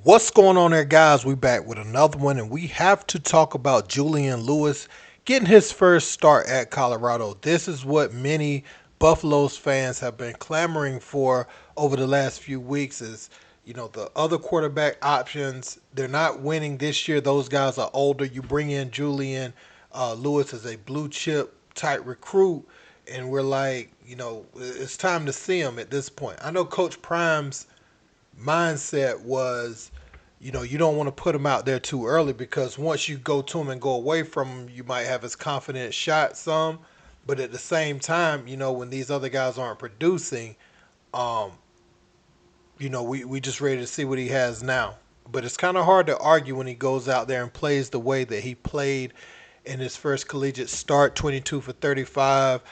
What's going on there, guys? We back with another one, and we have to talk about Julian Lewis getting his first start at Colorado. This is what many Buffaloes fans have been clamoring for over the last few weeks. Is the other quarterback options, they're not winning this year. Those guys are older. You bring in Julian Lewis as a blue chip type recruit, and we're like, it's time to see him at this point. I know Coach Prime's mindset was, you don't want to put him out there too early because once you go to him and go away from him, you might have his confidence shot some. But at the same time, when these other guys aren't producing, um, we just ready to see what he has now. But it's kind of hard to argue when he goes out there and plays the way that he played in his first collegiate start, 22 for 35,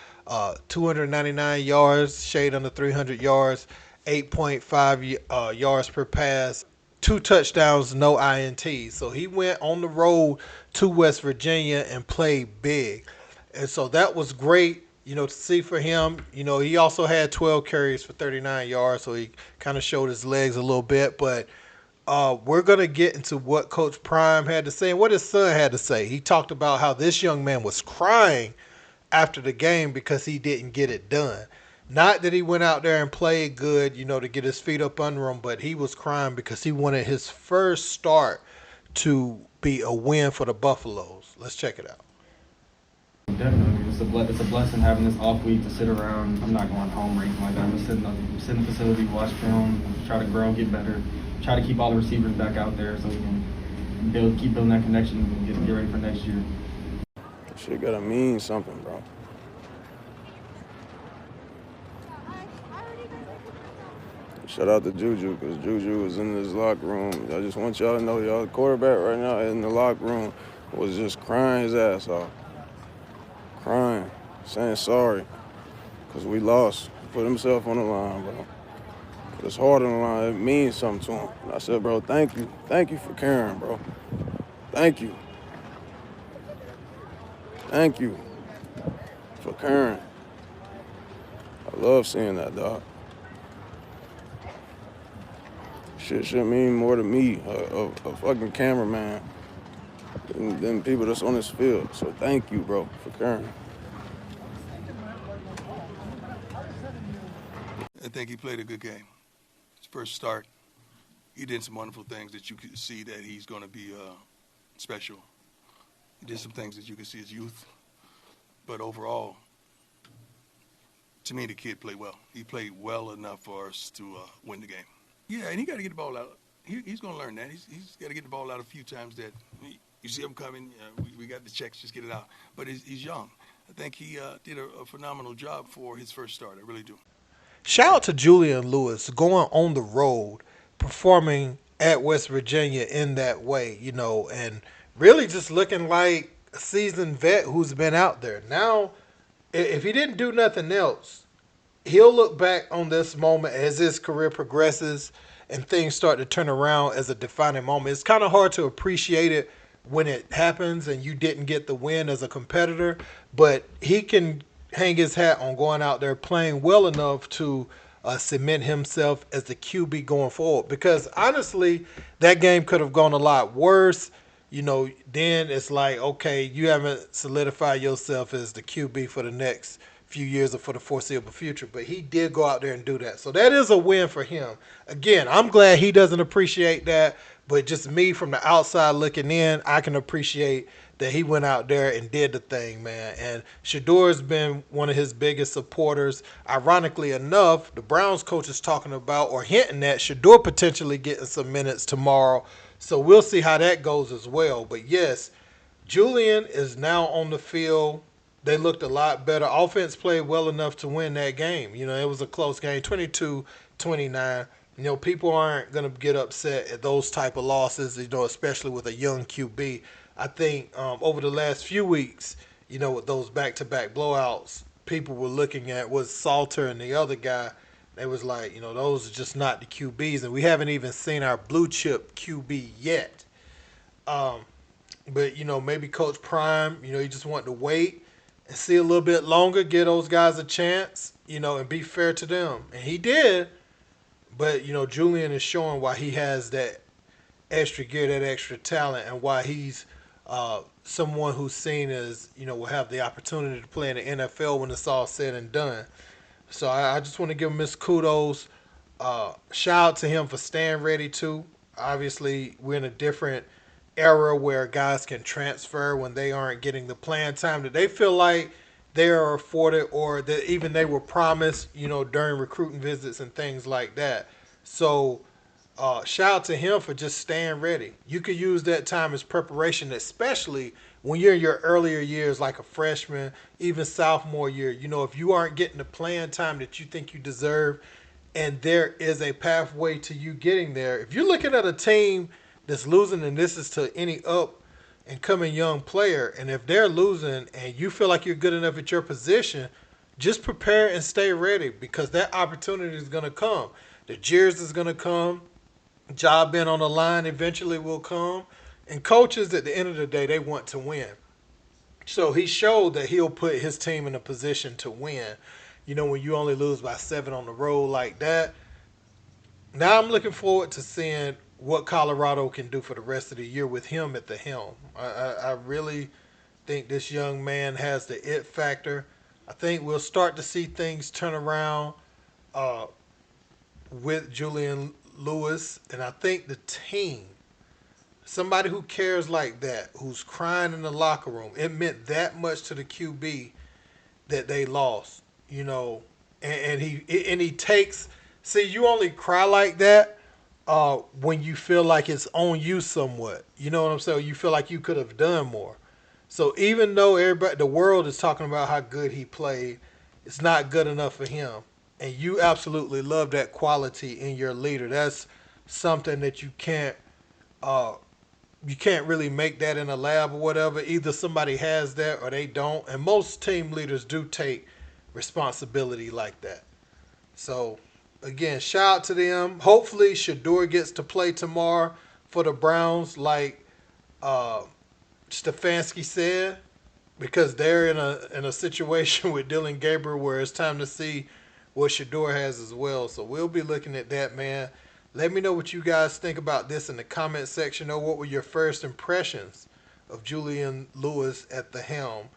299 yards, shade under 300 yards, 8.5 yards per pass, two touchdowns, no INTs. So he went on the road to West Virginia and played big. And so that was great, to see for him. He also had 12 carries for 39 yards, so he kind of showed his legs a little bit. But we're going to get into what Coach Prime had to say and what his son had to say. He talked about how this young man was crying after the game because he didn't get it done. Not that he went out there and played good, to get his feet up under him, but he was crying because he wanted his first start to be a win for the Buffaloes. Let's check it out. Definitely, it's a blessing having this off week to sit around. I'm not going home or anything like that. I'm just sit in the facility, watch film, try to grow, get better, try to keep all the receivers back out there so we can keep building that connection and get ready for next year. Shit gotta mean something, bro. Shout out to Juju, because Juju was in this locker room. I just want y'all to know, y'all, the quarterback right now in the locker room was just crying his ass off. Crying, saying sorry, because we lost. Put himself on the line, bro. Put his heart on the line. It means something to him. And I said, bro, thank you. Thank you for caring, bro. Thank you. Thank you for caring. I love seeing that, dog. Shit should mean more to me, a fucking cameraman, than people that's on this field. So thank you, bro, for caring. I think he played a good game. His first start, he did some wonderful things that you could see that he's going to be special. He did some things that you could see his youth. But overall, to me, the kid played well. He played well enough for us to win the game. Yeah, and he got to get the ball out. He's going to learn that. He's got to get the ball out a few times that you see him coming, we got the checks, just get it out. But he's young. I think he did a phenomenal job for his first start. I really do. Shout out to Julian Lewis going on the road, performing at West Virginia in that way, and really just looking like a seasoned vet who's been out there. Now, if he didn't do nothing else, he'll look back on this moment as his career progresses and things start to turn around as a defining moment. It's kind of hard to appreciate it when it happens and you didn't get the win as a competitor, but he can hang his hat on going out there playing well enough to cement himself as the QB going forward. Because honestly, that game could have gone a lot worse. Then it's like, okay, you haven't solidified yourself as the QB for the next few years or for the foreseeable future. But he did go out there and do that. So that is a win for him. Again, I'm glad he doesn't appreciate that. But just me from the outside looking in, I can appreciate that he went out there and did the thing, man. And Shador's been one of his biggest supporters. Ironically enough, the Browns coach is talking about or hinting at Shador potentially getting some minutes tomorrow. So we'll see how that goes as well. But yes, Julian is now on the field. They looked a lot better. Offense played well enough to win that game. It was a close game, 22-29. People aren't going to get upset at those type of losses, especially with a young QB. I think over the last few weeks, with those back-to-back blowouts, people were looking at was Salter and the other guy. They was like, those are just not the QBs, and we haven't even seen our blue chip QB yet. But maybe Coach Prime, he just wanted to wait and see a little bit longer, give those guys a chance, and be fair to them, and he did. But Julian is showing why he has that extra gear, that extra talent, and why he's someone who's seen as will have the opportunity to play in the NFL when it's all said and done. So I just want to give him his kudos. Shout out to him for staying ready too. Obviously, we're in a different era where guys can transfer when they aren't getting the playing time that they feel like they are afforded or that even they were promised, during recruiting visits and things like that. So shout out to him for just staying ready. You could use that time as preparation, especially when you're in your earlier years, like a freshman, even sophomore year. If you aren't getting the playing time that you think you deserve, and there is a pathway to you getting there. If you're looking at a team that's losing, and this is to any up and coming young player, and if they're losing and you feel like you're good enough at your position, just prepare and stay ready because that opportunity is going to come. The jeers is going to come. Job being on the line eventually will come. And coaches, at the end of the day, they want to win. So he showed that he'll put his team in a position to win. When you only lose by 7 on the road like that. Now I'm looking forward to seeing what Colorado can do for the rest of the year with him at the helm. I really think this young man has the it factor. I think we'll start to see things turn around uh, with Julian Lewis, and I think the team, somebody who cares like that, who's crying in the locker room, it meant that much to the QB that they lost, and he takes. See, you only cry like that when you feel like it's on you somewhat. You know what I'm saying? You feel like you could have done more. So even though everybody, the world is talking about how good he played, it's not good enough for him. And you absolutely love that quality in your leader. That's something that uh, you can't really make that in a lab or whatever. Either somebody has that or they don't. And most team leaders do take responsibility like that. So again, shout out to them. Hopefully Shador gets to play tomorrow for the Browns, like uh, Stefanski said, because they're in a situation with Dylan Gabriel where it's time to see what Shador has as well. So we'll be looking at that, man. Let me know what you guys think about this in the comment section, or what were your first impressions of Julian Lewis at the helm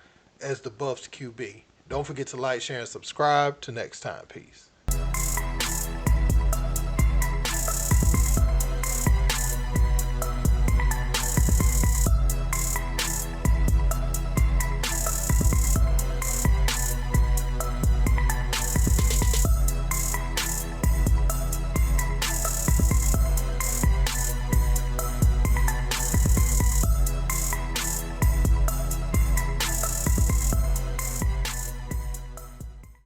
as the Buffs QB. Don't forget to like, share, and subscribe. Till next time, peace.